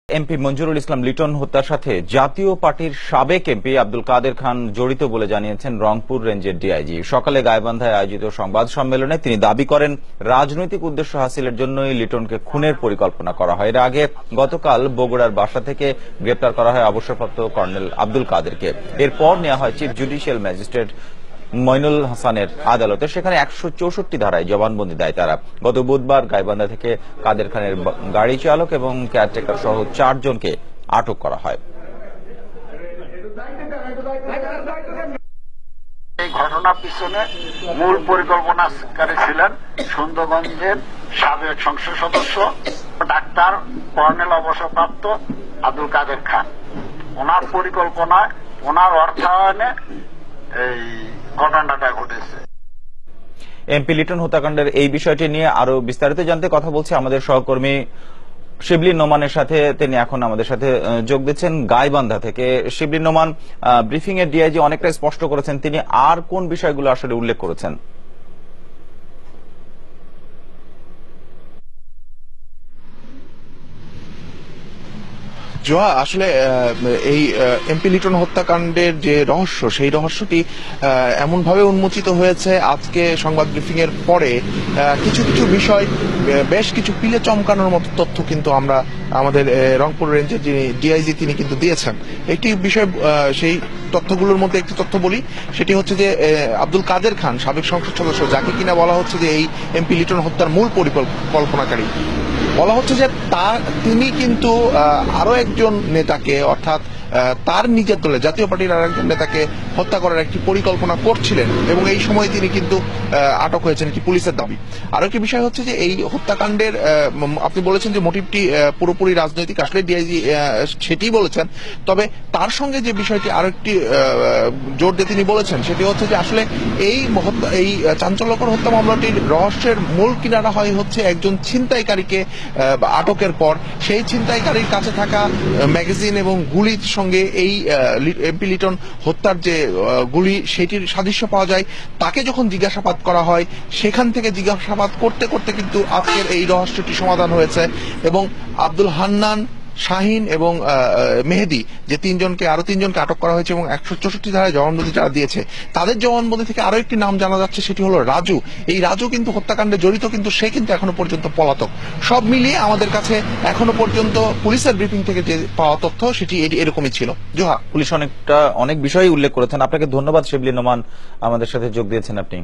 MP Manjurul ইসলাম লিটন হত্যার সাথে জাতীয় পার্টির সাবেক এমপি আব্দুল কাদের খান জড়িত বলে জানিয়েছেন রংপুর রেঞ্জের ডিআইজি। সকালে গাইবান্ধায় আয়োজিত সংবাদ সম্মেলনে তিনি দাবি করেন, রাজনৈতিক উদ্দেশ্য হাসিলের জন্যই লিটনকে খুনের পরিকল্পনা করা হয়। এর আগে গতকাল বগুড়ার বাসা থেকে গ্রেপ্তার করা হয় অবসরপ্রাপ্ত কর্নেল আব্দুল কাদেরকে। এরপর নেওয়া হয় চিফ জুডিশিয়াল ম্যাজিস্ট্রেট মইনুল হাসানের আদালতে। সেখানে 164 ধারায় জবানবন্দি দেয় তারা। গত বুধবার গাইবান্ধা থেকে কাদের খানের গাড়ি চালক এবং কেয়ারটেকার সহ 4 জনকে আটক করা হয়। এই ঘটনার পিছনে মূল পরিকল্পনাকারী ছিলেন সুন্দরগঞ্জের সাবেক সংসদ সদস্য ডাক্তার কর্নেল অবসরপ্রাপ্ত আব্দুল কাদের খান। ওনার পরিকল্পনায়, ওনার অর্থায়নে এই ঘটনাটা ঘটেছে। এমপি লিটন হত্যাকাণ্ডের এই বিষয়টি নিয়ে আরো বিস্তারিত জানতে কথা বলছে আমাদের সহকর্মী শিবলি নোমানের সাথে। তিনি এখন আমাদের সাথে যোগ দিচ্ছেন গাইবান্ধা থেকে। শিবলি নোমান, ব্রিফিং এর ডিআইজি অনেকটা স্পষ্ট করেছেন, তিনি আর কোন বিষয়গুলো আসলে উল্লেখ করেছেন? জোয়া, আসলে এই এমপি লিটন হত্যাকাণ্ডের যে রহস্য, সেই রহস্যটি এমন ভাবে উন্মোচিত হয়েছে আজকে সংবাদ ব্রিফিং এর পরে। কিছু কিছু বিষয়, বেশ কিছু পিলে চমকানোর মতো তথ্য কিন্তু আমরা আমাদের রংপুর রেঞ্জের যিনি ডিআইজি তিনি কিন্তু দিয়েছেন। একটি বিষয়, সেই তথ্যগুলোর মধ্যে একটি তথ্য বলি, সেটি হচ্ছে যে আব্দুল কাদের খান সাবেক সংসদ সদস্য, যাকে কিনা বলা হচ্ছে যে এই এমপি লিটন হত্যার মূল পরিকল্পনাকারী, বলা হচ্ছে যে তিনি কিন্তু আরো একজন নেতাকে, অর্থাৎ তার নিজের দলে জাতীয় পার্টির আর একজন নেতাকে হত্যা করার একটি পরিকল্পনা করছিলেন এবং এই সময় তিনি কিন্তু আটক হয়েছেন, এটি পুলিশের দাবি। আরো একটি বিষয় হচ্ছে যে এই হত্যাকাণ্ডের, আপনি বলেছেন যে মোটিভটি পুরোপুরি রাজনৈতিক, আসলে ডিআইজি সেটি বলেছেন। তবে তার সঙ্গে যে বিষয়টি আরো একটি জোর দিয়ে তিনি বলেছেন, সেটি হচ্ছে যে আসলে এই চাঞ্চল্যকর হত্যা মামলাটির রহস্যের মূল কিনারা হচ্ছে একজন ছিনতাইকারীকে আটকের পর সেই ছিনতাইকারীর কাছে থাকা ম্যাগাজিন এবং গুলির সঙ্গে এই এমপি লিটন হত্যার যে গুলি, সেটির সাদৃশ্য পাওয়া যায়। তাকে যখন জিজ্ঞাসাবাদ করা হয়, সেখান থেকে জিজ্ঞাসাবাদ করতে করতে কিন্তু আজকের এই রহস্যটি সমাধান হয়েছে এবং আব্দুল হান্নান, শাহিন এবং মেহেদি, যে আরো তিনজনকে আটক করা হয়েছে এবং 164 ধারায় জবানবন্দি যারা দিয়েছে, তাদের জবানবন্দি থেকে আরো একটি নাম জানা যাচ্ছে, সেটি হলো রাজু। এই রাজু কিন্তু হত্যাকাণ্ডে জড়িত, কিন্তু সে কিন্তু এখনো পর্যন্ত পলাতক। সব মিলিয়ে আমাদের কাছে এখনো পর্যন্ত পুলিশের ব্রিফিং থেকে যে পাওয়া তথ্য, সেটি এরকমই ছিল। জোহা, পুলিশ অনেক বিষয়ই উল্লেখ করেছেন। আপনাকে ধন্যবাদ শিবলি নোমান, আমাদের সাথে যোগ দিয়েছেন আপনি।